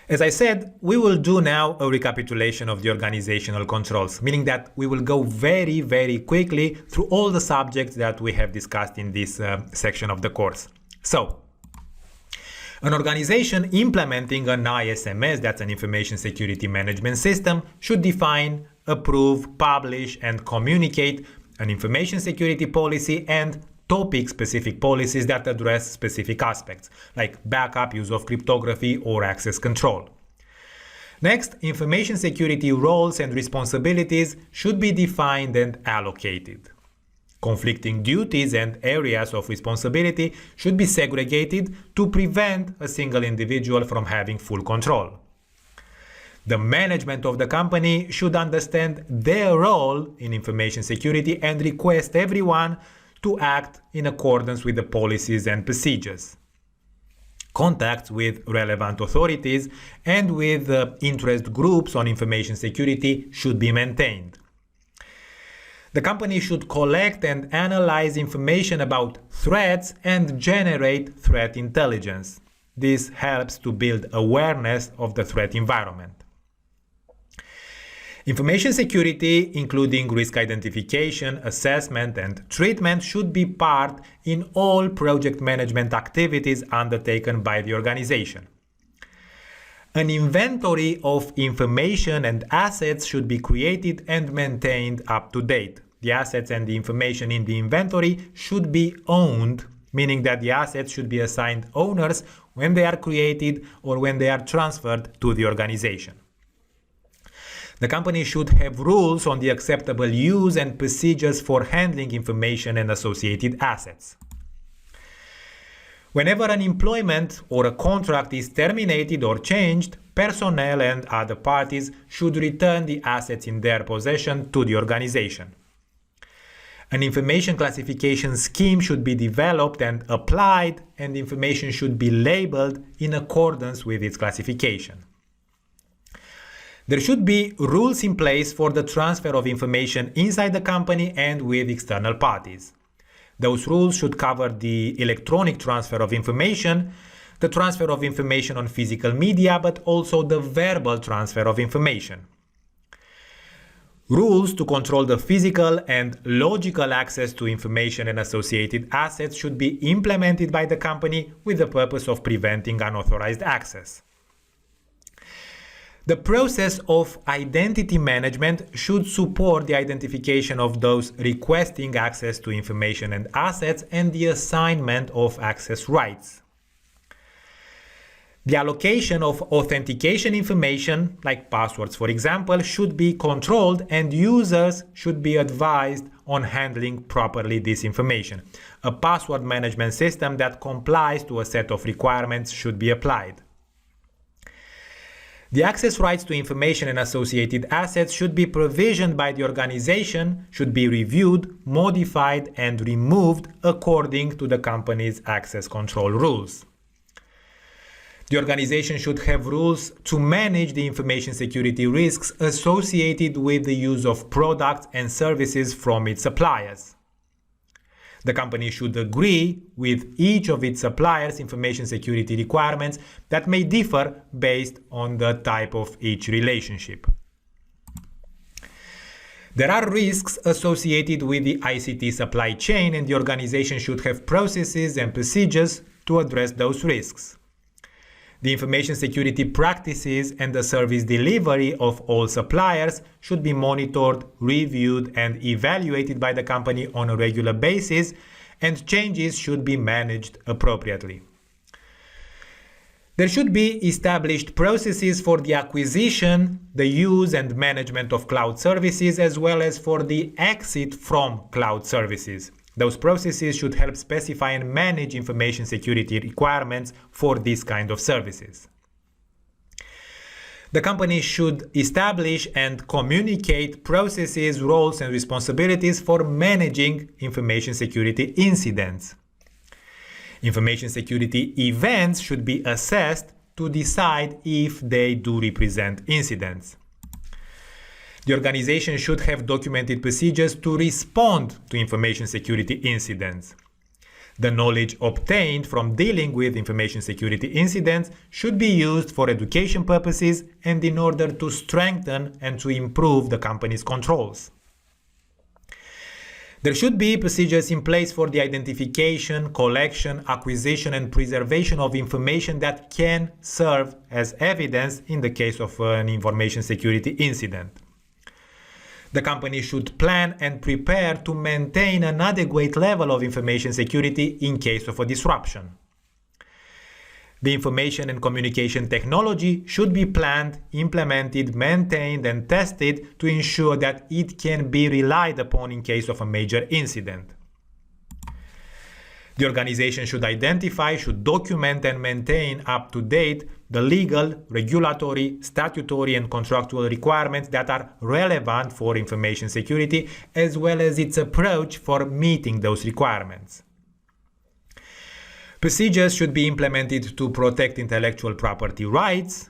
As I said, we will do now a recapitulation of the organizational controls, meaning that we will go very, very quickly through all the subjects that we have discussed in this section of the course. So, an organization implementing an ISMS, that's an Information Security Management System, should define, approve, publish, and communicate an information security policy and topic-specific policies that address specific aspects, like backup, use of cryptography, or access control. Next, information security roles and responsibilities should be defined and allocated. Conflicting duties and areas of responsibility should be segregated to prevent a single individual from having full control. The management of the company should understand their role in information security and request everyone to act in accordance with the policies and procedures. Contacts with relevant authorities and with interest groups on information security should be maintained. The company should collect and analyze information about threats and generate threat intelligence. This helps to build awareness of the threat environment. Information security, including risk identification, assessment, and treatment, should be part in all project management activities undertaken by the organization. An inventory of information and assets should be created and maintained up to date. The assets and the information in the inventory should be owned, meaning that the assets should be assigned owners when they are created or when they are transferred to the organization. The company should have rules on the acceptable use and procedures for handling information and associated assets. Whenever an employment or a contract is terminated or changed, personnel and other parties should return the assets in their possession to the organization. An information classification scheme should be developed and applied, and information should be labeled in accordance with its classification. There should be rules in place for the transfer of information inside the company and with external parties. Those rules should cover the electronic transfer of information, the transfer of information on physical media, but also the verbal transfer of information. Rules to control the physical and logical access to information and associated assets should be implemented by the company with the purpose of preventing unauthorized access. The process of identity management should support the identification of those requesting access to information and assets and the assignment of access rights. The allocation of authentication information, like passwords for example, should be controlled, and users should be advised on handling properly this information. A password management system that complies to a set of requirements should be applied. The access rights to information and associated assets should be provisioned by the organization, should be reviewed, modified, and removed according to the company's access control rules. The organization should have rules to manage the information security risks associated with the use of products and services from its suppliers. The company should agree with each of its suppliers' information security requirements that may differ based on the type of each relationship. There are risks associated with the ICT supply chain, and the organization should have processes and procedures to address those risks. The information security practices and the service delivery of all suppliers should be monitored, reviewed, and evaluated by the company on a regular basis, and changes should be managed appropriately. There should be established processes for the acquisition, the use, and management of cloud services, as well as for the exit from cloud services. Those processes should help specify and manage information security requirements for this kind of services. The company should establish and communicate processes, roles, and responsibilities for managing information security incidents. Information security events should be assessed to decide if they do represent incidents. The organization should have documented procedures to respond to information security incidents. The knowledge obtained from dealing with information security incidents should be used for education purposes and in order to strengthen and to improve the company's controls. There should be procedures in place for the identification, collection, acquisition, and preservation of information that can serve as evidence in the case of an information security incident. The company should plan and prepare to maintain an adequate level of information security in case of a disruption. The information and communication technology should be planned, implemented, maintained, and tested to ensure that it can be relied upon in case of a major incident. The organization should identify, should document, and maintain up to date the legal, regulatory, statutory, and contractual requirements that are relevant for information security, as well as its approach for meeting those requirements. Procedures should be implemented to protect intellectual property rights.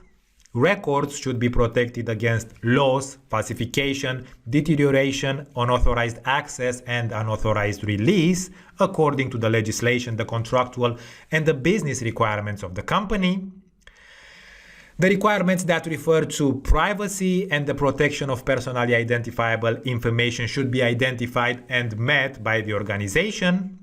Records should be protected against loss, falsification, deterioration, unauthorized access, and unauthorized release according to the legislation, the contractual, and the business requirements of the company. The requirements that refer to privacy and the protection of personally identifiable information should be identified and met by the organization.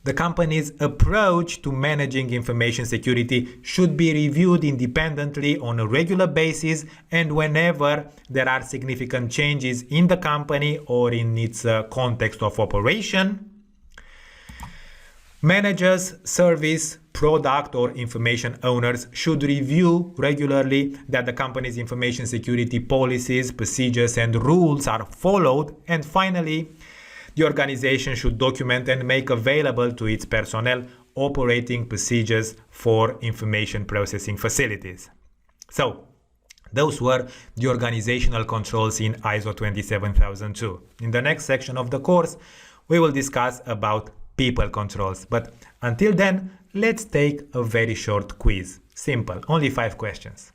The company's approach to managing information security should be reviewed independently on a regular basis and whenever there are significant changes in the company or in its context of operation. Managers, service, product, or information owners should review regularly that the company's information security policies, procedures, and rules are followed. And finally, the organization should document and make available to its personnel operating procedures for information processing facilities. So, those were the organizational controls in ISO 27002. In the next section of the course, we will discuss about people controls. But until then, let's take a very short quiz. Simple, only 5 questions.